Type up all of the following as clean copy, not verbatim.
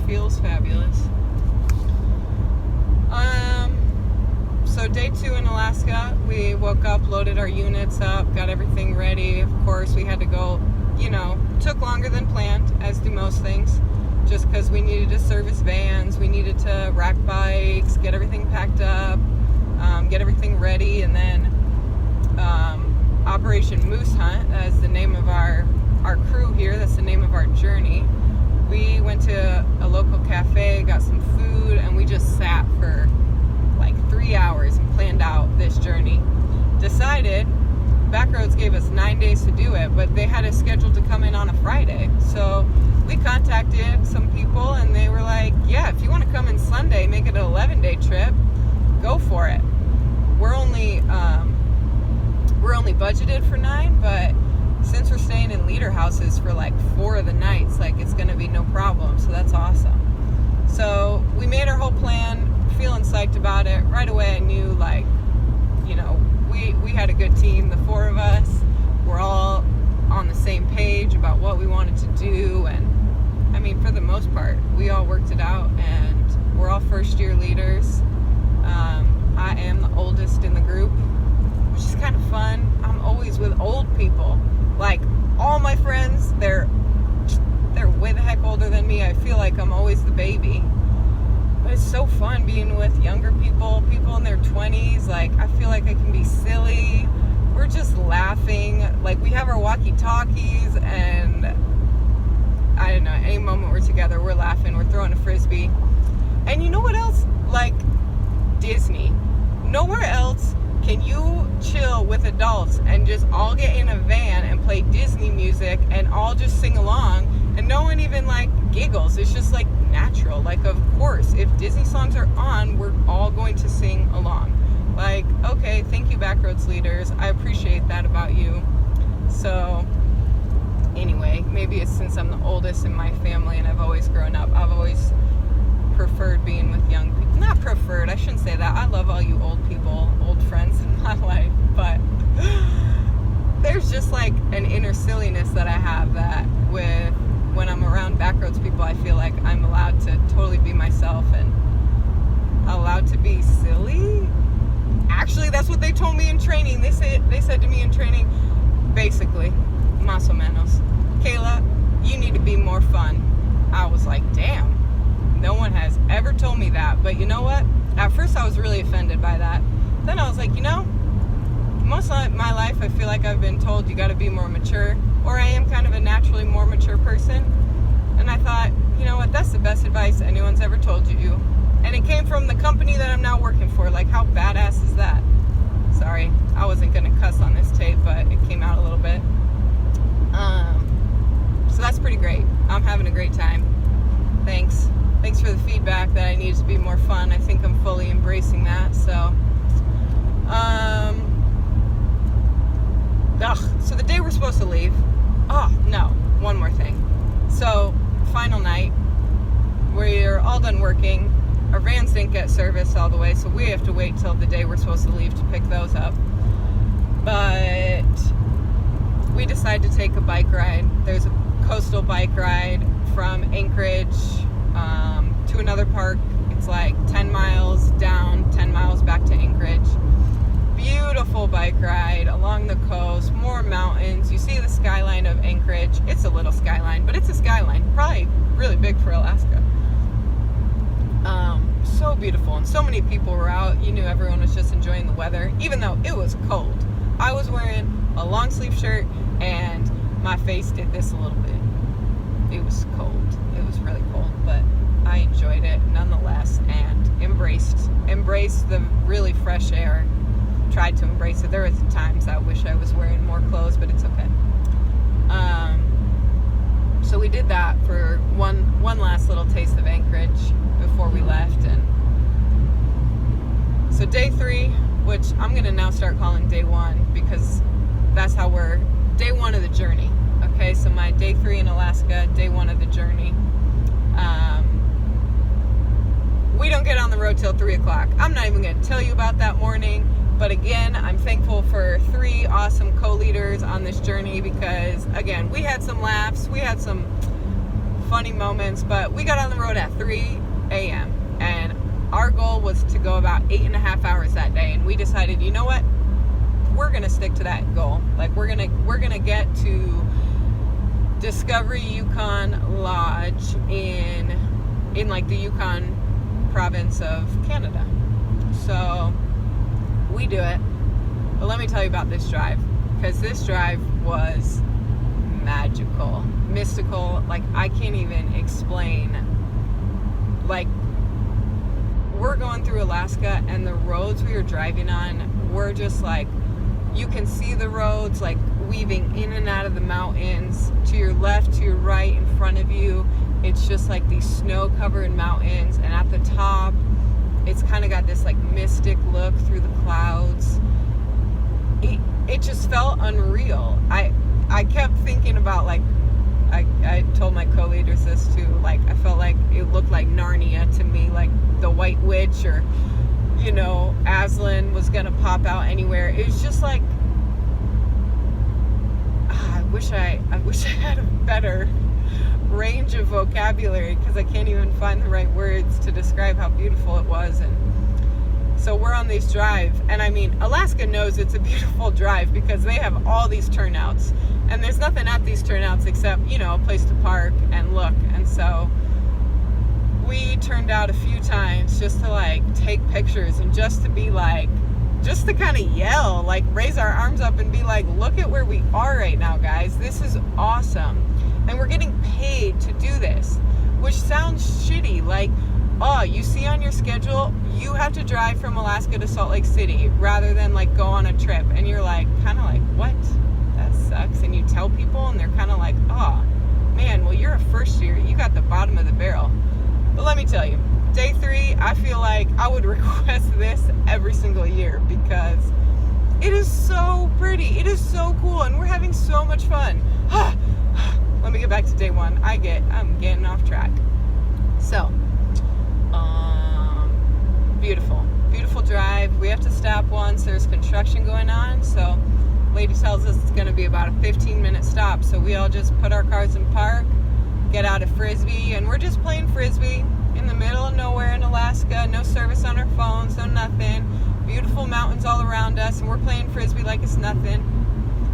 feels fabulous. So day 2 in Alaska, we woke up, loaded our units up, got everything ready. Of course, we had to go, took longer than planned, as do most things, just because we needed to service vans, we needed to rack bikes, get everything packed up, get everything ready, and then Operation Moose Hunt, as the name of our crew here, that's the name of our journey. We went to a local cafe, got some food, and we just sat for like 3 hours and planned out this journey. Decided, Backroads gave us 9 days to do it, but they had it scheduled to come in on a Friday. So we contacted some people and they were like, yeah, if you want to come in Sunday, make it an 11-day trip, go for it. We're only budgeted for 9, but since we're staying in leader houses for like 4 of the nights, like it's going to be no problem. So that's awesome. So we made our whole plan, feeling psyched about it. Right away I knew, we had a good team. The 4 of us were all on the same page about what we wanted to do. And I mean, for the most part, we all worked it out, and we're all first-year leaders. I am the oldest in the group, which is kind of fun. I'm always with old people. Like, all my friends, they're way the heck older than me. I feel like I'm always the baby. But it's so fun being with younger people in their 20s. Like, I feel like I can be silly. We're just laughing. Like, we have our walkie-talkies, and I don't know, any moment we're together, we're laughing, we're throwing a frisbee. And you know what else? Like, Disney. Nowhere else can you chill with adults and just all get in a van and play Disney music and all just sing along, and no one even giggles. It's just natural. Of course, if Disney songs are on, we're all going to sing along. Okay, thank you, Backroads leaders. I appreciate that about you. So anyway, maybe it's since I'm the oldest in my family and I've always grown up, I've always preferred being with young people. Not preferred, I shouldn't say that. I love all you old people, old friends in my life, but there's just an inner silliness that I have that when I'm around Backroads people, I feel like I'm allowed to totally be myself and allowed to be silly. Actually, that's what they told me in training. They said to me in training, basically, más o menos, Kayla, you need to be more fun. I was like, damn. No one has ever told me that. But you know what? At first I was really offended by that. Then I was like, most of my life I feel like I've been told you got to be more mature, or I am kind of a naturally more mature person. And I thought, you know what? That's the best advice anyone's ever told you. And it came from the company that I'm now working for. How badass is that? Sorry, I wasn't going to cuss on this tape, but it came out a little bit. So that's pretty great. I'm having a great time. Thanks for the feedback that I needed to be more fun. I think I'm fully embracing that. So, so the day we're supposed to leave. Oh, no, one more thing. So, final night, we're all done working. Our vans didn't get serviced all the way, so we have to wait till the day we're supposed to leave to pick those up. But we decided to take a bike ride. There's a coastal bike ride from Anchorage to another park. It's 10 miles down, 10 miles back to Anchorage. Beautiful bike ride along the coast, more mountains. You see the skyline of Anchorage. It's a little skyline, but it's a skyline. Probably really big for Alaska. So beautiful, and so many people were out. You knew everyone was just enjoying the weather, even though it was cold. I was wearing a long sleeve shirt, and my face did this a little bit. It was cold. It was really cold, but I enjoyed it nonetheless, and embraced the really fresh air. Tried to embrace it. There were times I wish I was wearing more clothes, but it's okay. So we did that for one last little taste of Anchorage before we left. And so day 3, which I'm going to now start calling day 1, because that's how we're day 1 of the journey. Okay, so my day 3 in Alaska, day 1 of the journey. We don't get on the road till 3 o'clock. I'm not even going to tell you about that morning. But again, I'm thankful for 3 awesome co-leaders on this journey, because again, we had some laughs, we had some funny moments, but we got on the road at 3 a.m. and our goal was to go about 8.5 hours that day, and we decided, you know what, we're gonna stick to that goal. Like, we're gonna get to Discovery Yukon Lodge in like the Yukon province of Canada. So we do it. But let me tell you about this drive, because this drive was magical, mystical. Like, I can't even explain. Like, we're going through Alaska, and the roads we were driving on were just like, you can see the roads like weaving in and out of the mountains to your left, to your right, in front of you. It's just like these snow-covered mountains, and at the top it's kind of got this like mystic look through the clouds. It just felt unreal. I kept thinking about, like, I told my co-leaders this too, like, I felt like it looked like Narnia to me, like the White Witch, or, you know, Aslan was gonna pop out anywhere. It was just like, I wish I had a better range of vocabulary, because I can't even find the right words to describe how beautiful it was. And so we're on these drive, and I mean, Alaska knows it's a beautiful drive because they have all these turnouts, and there's nothing at these turnouts except, you know, a place to park and look. And so we turned out a few times just to like take pictures, and just to be like, just to kind of yell, like raise our arms up and be like, look at where we are right now, guys. This is awesome. And we're getting paid to do this, which sounds shitty. Like, oh, you see on your schedule, you have to drive from Alaska to Salt Lake City rather than like go on a trip. And you're like, kind of like, what? That sucks. And you tell people, and they're kind of like, oh, man, well, you're a first year. You got the bottom of the barrel. But let me tell you, day 3, I feel like I would request this every single year, because it is so pretty. It is so cool, and we're having so much fun. Let me get back to day 1. I'm getting off track. So, beautiful drive. We have to stop once. There's construction going on, so lady tells us it's going to be about a 15-minute stop. So we all just put our cars in park, get out of Frisbee, and we're just playing Frisbee in the middle of nowhere in Alaska. No service on our phones, no nothing. Beautiful mountains all around us, and we're playing Frisbee like it's nothing,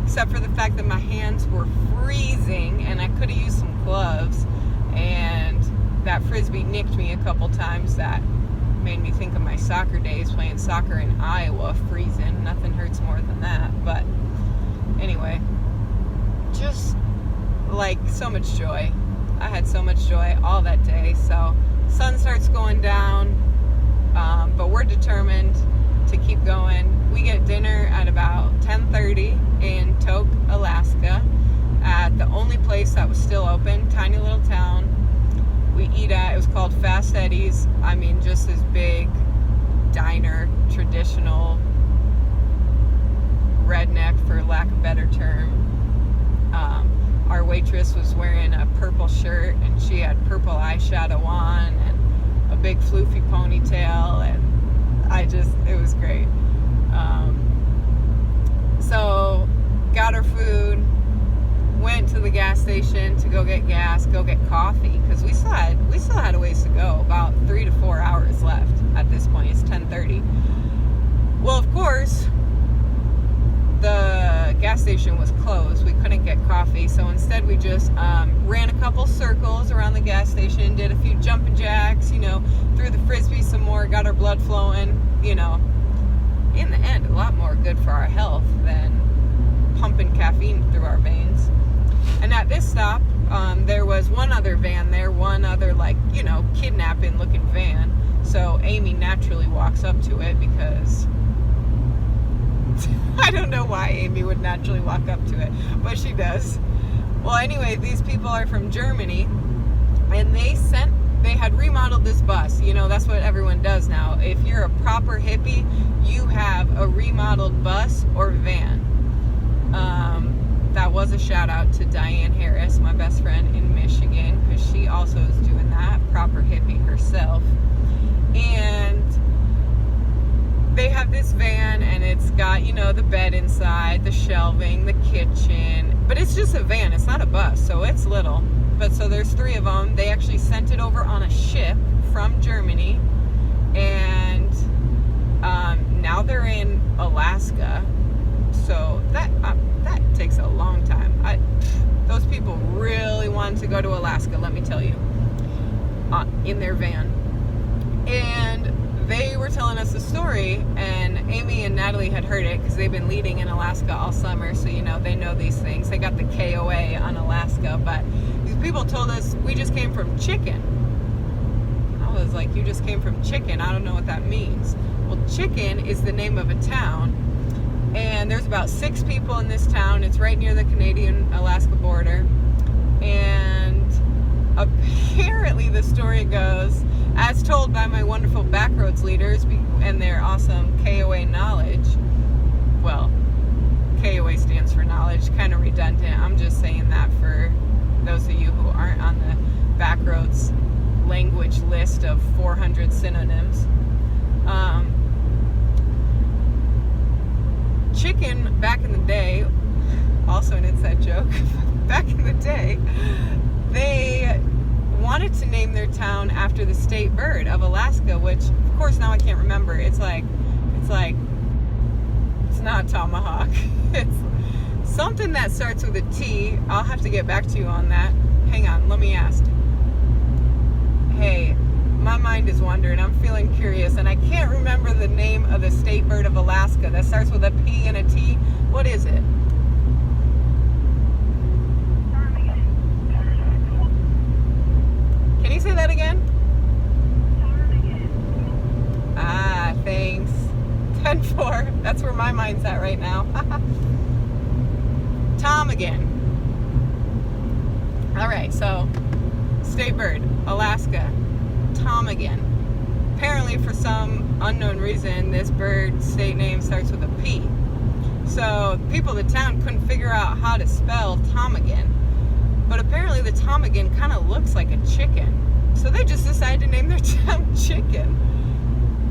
except for the fact that my hands were freezing and I could have used some gloves, and that Frisbee nicked me a couple times. That made me think of my soccer days playing soccer in Iowa, freezing. Nothing hurts more than that. But anyway, just like so much joy. I had so much joy all that day. So sun starts going down, but we're determined to keep going. We get dinner at about 10:30 in Tok, Alaska, at the only place that was still open, tiny little town. We eat at, it was called Fast Eddie's. I mean, just this big diner, traditional redneck, for lack of a better term. Our waitress was wearing a purple shirt, and she had purple eyeshadow on, and a big floofy ponytail, and it was great. So got our food, went to the gas station to go get gas, go get coffee, because we still had a ways to go, about 3 to 4 hours left at this point. It's 10:30. Well, of course, the gas station was closed. We couldn't get coffee, so instead we just ran a couple circles around the gas station, did a few jumping jacks, you know, threw the Frisbee some more, got our blood flowing, you know. In the end, a lot more good for our health than pumping caffeine through our veins. And at this stop, there was one other van there, one other, like, you know, kidnapping looking van. So Amy naturally walks up to it, because I don't know why Amy would naturally walk up to it, but she does. Well, anyway, these people are from Germany, and they had remodeled this bus. You know, that's what everyone does now. If you're a proper hippie, you have a remodeled bus or van. That was a shout out to Diane Harris, my best friend in Michigan, because she also is doing that, proper hippie herself. And they have this van, and it's got, you know, the bed inside. outside, the shelving, the kitchen. But it's just a van. It's not a bus, so it's little. But so there's 3 of them. They actually sent it over on a ship from Germany. And now they're in Alaska. So that takes a long time. Those people really wanted to go to Alaska, let me tell you, in their van. And they were telling us a story, and Amy and Natalie had heard it because they've been leading in Alaska all summer, so they know these things. They got the KOA on Alaska, but these people told us we just came from Chicken. I was like, you just came from Chicken? I don't know what that means. Well, Chicken is the name of a town, and there's about 6 people in this town. It's right near the Canadian-Alaska border, and apparently the story goes, as told by my wonderful backroads leaders and their awesome KOA knowledge. Well, KOA stands for knowledge, kind of redundant. I'm just saying that for those of you who aren't on the backroads language list of 400 synonyms. Chicken, back in the day, also an inside joke, back in the day, they wanted to name their town after the state bird of Alaska, which of course now I can't remember. It's not tomahawk. It's something that starts with a T. I'll have to get back to you on that. Hang on, let me ask. Hey, my mind is wandering. I'm feeling curious, and I can't remember the name of the state bird of Alaska that starts with a P and a T. What is it? Can you say that again? Ah, thanks. 10-4. That's where my mind's at right now. Tom again. All right, so state bird, Alaska, ptarmigan. Apparently, for some unknown reason, this bird's state name starts with a P. So people in the town couldn't figure out how to spell ptarmigan. But apparently the ptarmigan kind of looks like a chicken. So they just decided to name their town Chicken.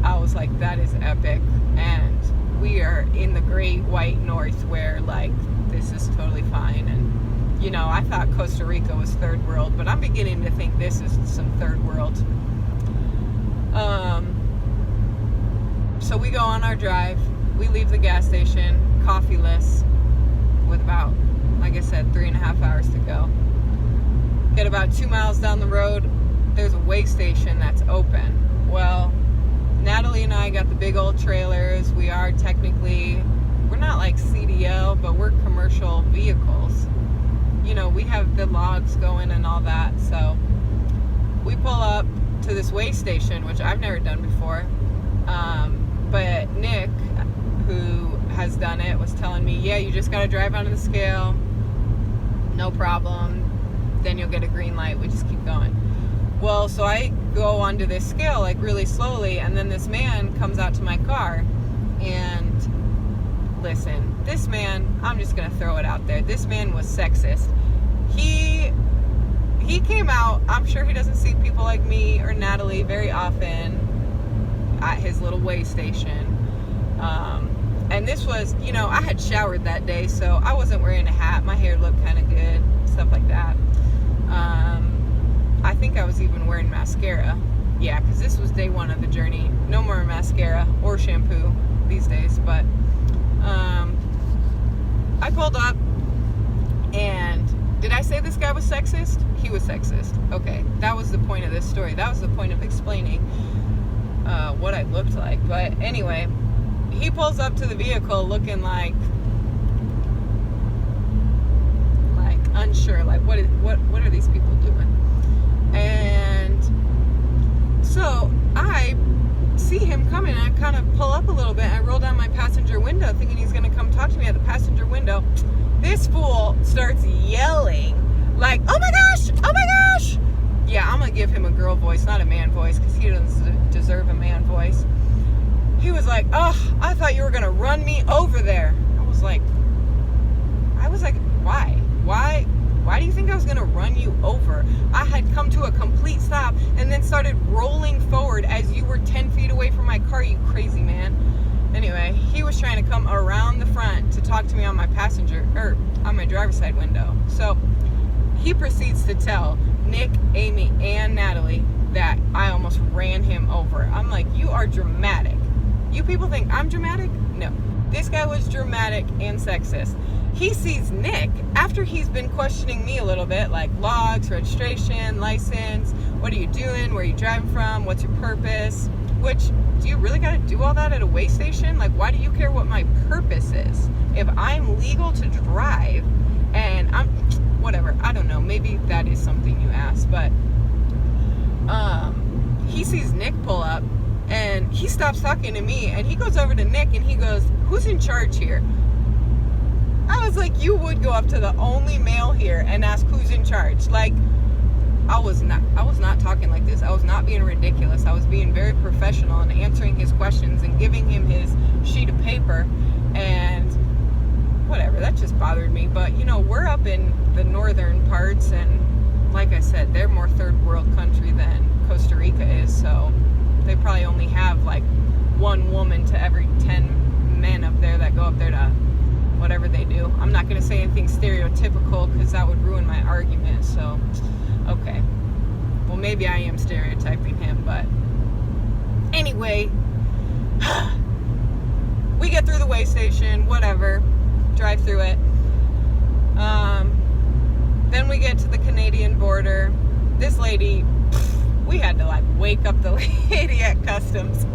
I was like, that is epic. And we are in the great white north where, like, this is totally fine. And, you know, I thought Costa Rica was third world, but I'm beginning to think this is some third world. So we go on our drive. We leave the gas station, coffeeless, with about, like I said, 3.5 hours to go. Get about 2 miles down the road, there's a weigh station that's open. Well, Natalie and I got the big old trailers. We are technically, we're not like CDL, but we're commercial vehicles. You know, we have the logs going and all that. So we pull up to this weigh station, which I've never done before. But Nick, who has done it, was telling me, yeah, you just got to drive onto the scale. No problem. Then you'll get a green light. We just keep going. Well, so I go onto this scale like really slowly, and then this man comes out to my car. And listen, this man, I'm just gonna throw it out there, this man was sexist. He came out, I'm sure he doesn't see people like me or Natalie very often at his little weigh station. And this was, you know, I had showered that day, so I wasn't wearing a hat. My hair looked kind of good, stuff like that. I think I was even wearing mascara. Yeah, because this was day one of the journey. No more mascara or shampoo these days. But I pulled up, and did I say this guy was sexist? He was sexist. Okay, that was the point of this story. That was the point of explaining what I looked like. But anyway, he pulls up to the vehicle looking like unsure, like what are these people doing? And so I see him coming, and I kind of pull up a little bit. I roll down my passenger window thinking he's going to come talk to me at the passenger window. This fool starts yelling like, oh my gosh, oh my gosh. Yeah, I'm going to give him a girl voice, not a man voice, because he doesn't deserve a man voice. He was like, oh, I thought you were going to run me over there. I was like, why? Why do you think I was going to run you over? I had come to a complete stop and then started rolling forward as you were 10 feet away from my car, you crazy man. Anyway, he was trying to come around the front to talk to me on my on my driver's side window. So he proceeds to tell Nick, Amy, and Natalie that I almost ran him over. I'm like, you are dramatic. You people think I'm dramatic? No. This guy was dramatic and sexist. He sees Nick after he's been questioning me a little bit, like logs, registration, license, what are you doing, where are you driving from, what's your purpose, which, do you really got to do all that at a weigh station? Like, why do you care what my purpose is? If I'm legal to drive and I'm, whatever, I don't know, maybe that is something you ask, but he sees Nick pull up and he stops talking to me and he goes over to Nick and he goes, who's in charge here? I was like, you would go up to the only male here and ask who's in charge. Like, I was not talking like this. I was not being ridiculous. I was being very professional and answering his questions and giving him his sheet of paper and whatever. That just bothered me. But, you know, we're up in the northern parts and like I said, they're more third world country than Costa Rica is. So they probably only have like one woman to every 10 men up there that go up there to whatever they do. I'm not going to say anything stereotypical because that would ruin my argument. So, okay. Well, maybe I am stereotyping him, but anyway, we get through the weigh station, whatever, drive through it. Then we get to the Canadian border. This lady, we had to like wake up the lady at customs.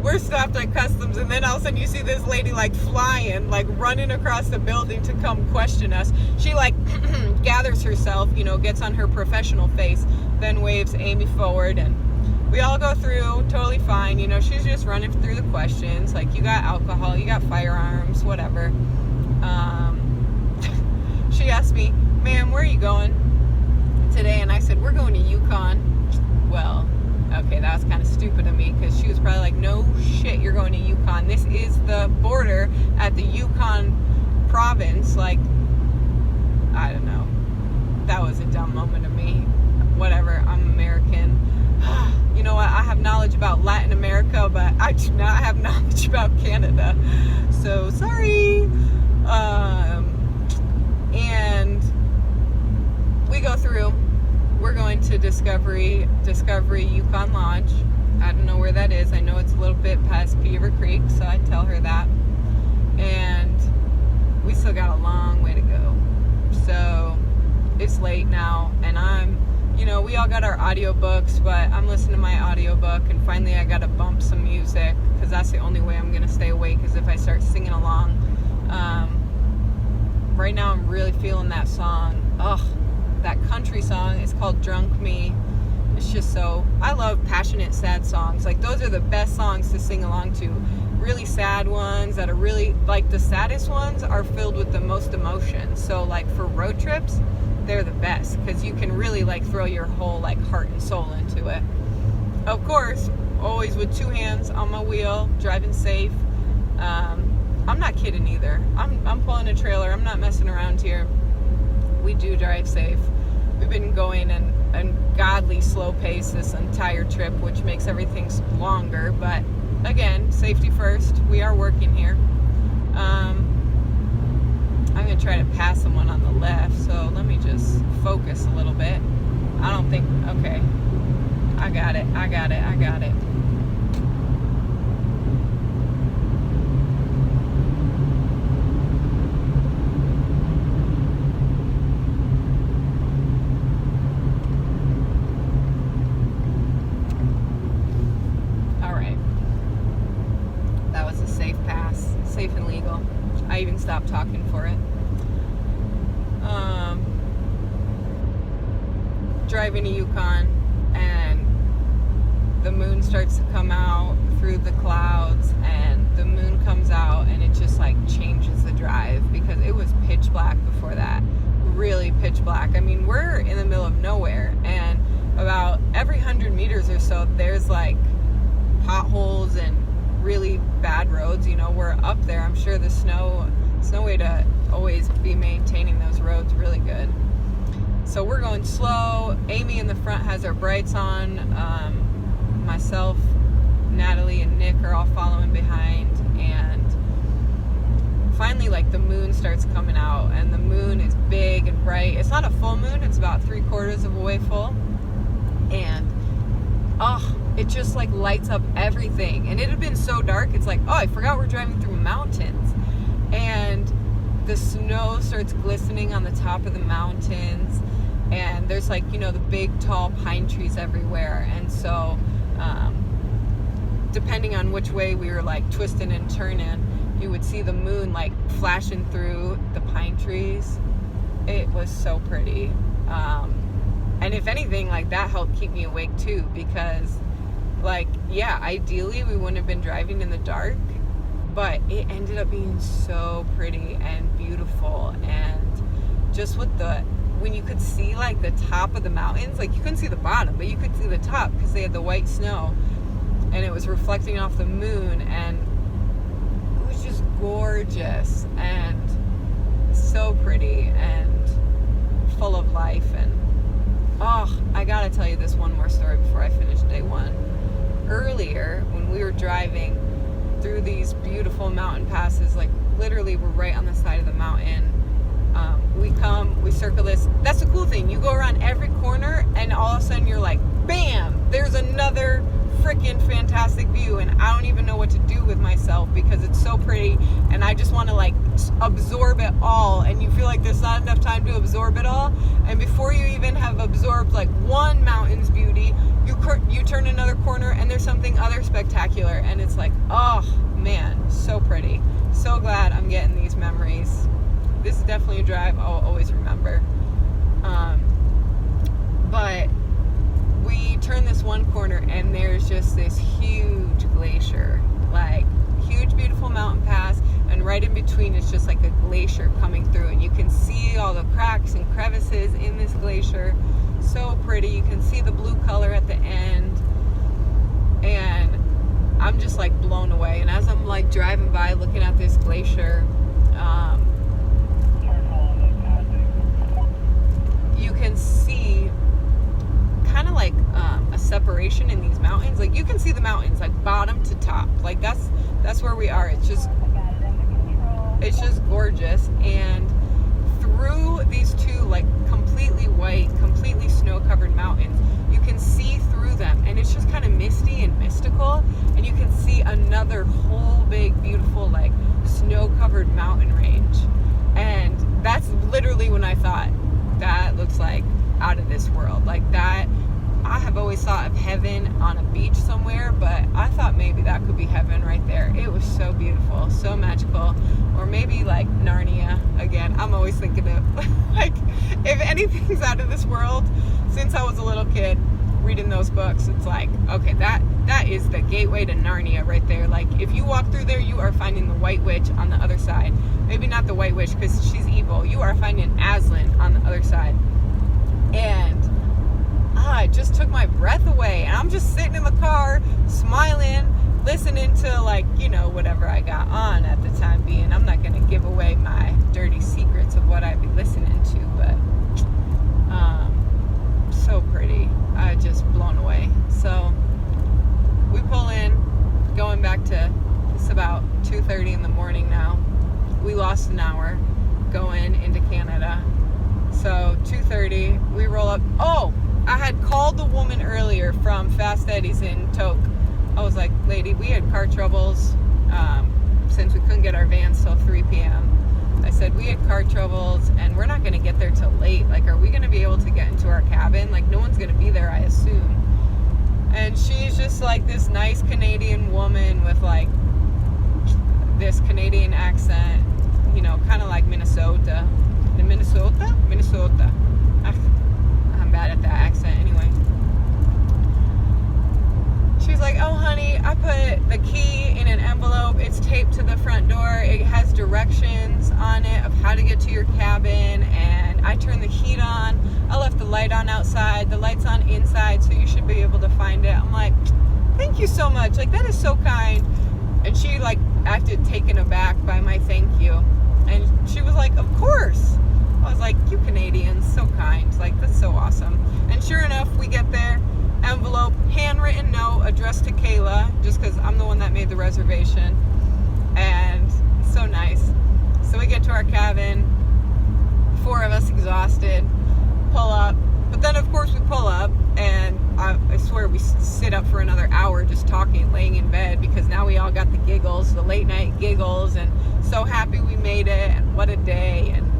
We're stopped at customs and then all of a sudden you see this lady like flying, like running across the building to come question us. She like gathers herself, you know, gets on her professional face, then waves Amy forward and we all go through totally fine. You know, she's just running through the questions like, you got alcohol, you got firearms, whatever. She asked me, ma'am, where are you going today? And I said, we're going to Yukon. Well, okay, that was kind of stupid of me because she was probably like, no shit, you're going to Yukon. This is the border at the Yukon province. Like, I don't know. That was a dumb moment of me. Whatever, I'm American. You know what? I have knowledge about Latin America, but I do not have knowledge about Canada. So, sorry. And we go through. We're going to Discovery Yukon Lodge. I don't know where that is. I know it's a little bit past Beaver Creek, so I tell her that. And we still got a long way to go. So it's late now, and we all got our audiobooks, but I'm listening to my audiobook, and finally I gotta bump some music, because that's the only way I'm gonna stay awake, is if I start singing along. Right now I'm really feeling that song. That country song is called Drunk Me. It's just so, I love passionate, sad songs. Like, those are the best songs to sing along to. Really sad ones that are really, like, the saddest ones are filled with the most emotion. So, like, for road trips, they're the best, because you can really, like, throw your whole, like, heart and soul into it. Of course, always with 2 hands on my wheel, driving safe. I'm not kidding either. I'm pulling a trailer. I'm not messing around here. We do drive safe. We've been going in a godly slow pace this entire trip, which makes everything longer. But again, safety first. We are working here. I'm going to try to pass someone on the left, so let me just focus a little bit. I don't think, okay. I got it. Safe and legal. I even stopped talking for it. Driving to Yukon, and the moon starts to come out through the clouds, and the moon comes out, and it just like changes the drive, because it was pitch black before that. Really pitch black. I mean, we're in the middle of nowhere, and about every 100 meters or so there's like potholes and really bad roads. You know, we're up there. I'm sure there's no way to always be maintaining those roads really good. So we're going slow. Amy in the front has her brights on. Myself, Natalie, and Nick are all following behind. and finally, like, the moon starts coming out, and the moon is big and bright. It's not a full moon, it's about 3/4 of a way full, and it just like lights up everything. And it had been so dark, it's like, I forgot we're driving through mountains, and the snow starts glistening on the top of the mountains, and there's like, the big tall pine trees everywhere. And so depending on which way we were like twisting and turning, you would see the moon like flashing through the pine trees. It was so pretty. And if anything, like, that helped keep me awake too, because like, yeah, ideally we wouldn't have been driving in the dark, but it ended up being so pretty and beautiful. And just with when you could see like the top of the mountains, like, you couldn't see the bottom, but you could see the top because they had the white snow, and it was reflecting off the moon, and it was just gorgeous and so pretty and full of life. And I gotta tell you this one more story before I finish day one. Earlier, when we were driving through these beautiful mountain passes, like, literally we're right on the side of the mountain. We circle this. That's the cool thing. You go around every corner, and all of a sudden you're like, bam, there's another freaking fantastic view, and I don't even know what to do with myself because it's so pretty, and I just want to like absorb it all. And you feel like there's not enough time to absorb it all, and before you even have absorbed like one mountain's beauty, you turn another corner and there's something other spectacular, and it's like, oh man, so pretty. So glad I'm getting these memories. This is definitely a drive I'll always remember. But we turn this one corner, and there's just this huge glacier, like, huge beautiful mountain pass, and right in between it's just like a glacier coming through, and you can see all the cracks and crevices in this glacier. So pretty. You can see the blue color at the end, and I'm just like blown away. And as I'm like driving by looking at this glacier, you can see kind of like a separation in these mountains. Like, you can see the mountains like bottom to top. Like, that's where we are. It's just gorgeous. And through these two like completely white, completely snow-covered mountains, you can see through them, and it's just kind of misty and mystical, and you can see another whole big beautiful like snow-covered mountain range. And that's literally when I thought, that looks like out of this world. Like, that, I have always thought of heaven on a beach somewhere, but I thought maybe that could be heaven right there. It was so beautiful, so magical. Or maybe like Narnia again. I'm always thinking of like, if anything's out of this world, since I was a little kid reading those books, it's like, okay, that is the gateway to Narnia right there. Like, if you walk through there, you are finding the White Witch on the other side. Maybe not the White Witch because she's evil. You are finding Aslan on the other side. And it just took my breath away. And I'm just sitting in the car, smiling, listening to like, whatever I got on at the time being. I'm not going to give away my dirty secrets of what I'd be listening to, but so pretty. Just blown away. So we pull in, going back to, it's about 2:30 in the morning now. We lost an hour going into Canada. So 2:30, we roll up. I had called the woman earlier from Fast Eddie's in Tok. I was like, lady, we had car troubles since we couldn't get our vans till 3 p.m. I said, we had car troubles, and we're not going to get there till late. Like, are we going to be able to get into our cabin? Like, no one's going to be there, I assume. And she's just like this nice Canadian woman with like this Canadian accent, kind of like Minnesota. Minnesota. I'm bad at that accent anyway. She's like, oh honey, I put the key in an envelope. It's taped to the front door. It has directions on it of how to get to your cabin, and I turned the heat on. I left the light on outside. The light's on inside, so you should be able to find it. I'm like, thank you so much. Like, that is so kind. And she like acted taken aback by my thank you. And she was like, of course. I was like, you Canadians, so kind. Like, that's so awesome. And sure enough, we get there. Envelope, handwritten note addressed to Kayla, just because I'm the one that made the reservation. and so nice. So we get to our cabin, 4 of us exhausted, pull up, but then of course we pull up, and I swear we sit up for another hour just talking, laying in bed, because now we all got the giggles, the late night giggles, and so happy we made it, and what a day, and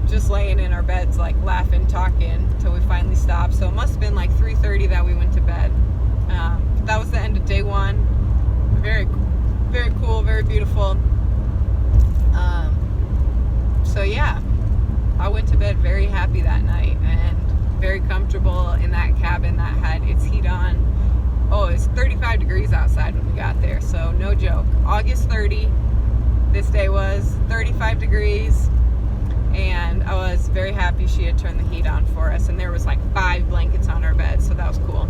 just laying in our beds, like laughing, talking, until we finally stopped. So it must have been like 3:30 that we went to bed. That was the end of day 1. Very, very cool, very beautiful. So yeah, I went to bed very happy that night, and very comfortable in that cabin that had its heat on. Oh, it's 35 degrees outside when we got there, so no joke. August 30, this day was 35 degrees, and I was very happy she had turned the heat on for us, and there was like 5 blankets on our bed, so that was cool.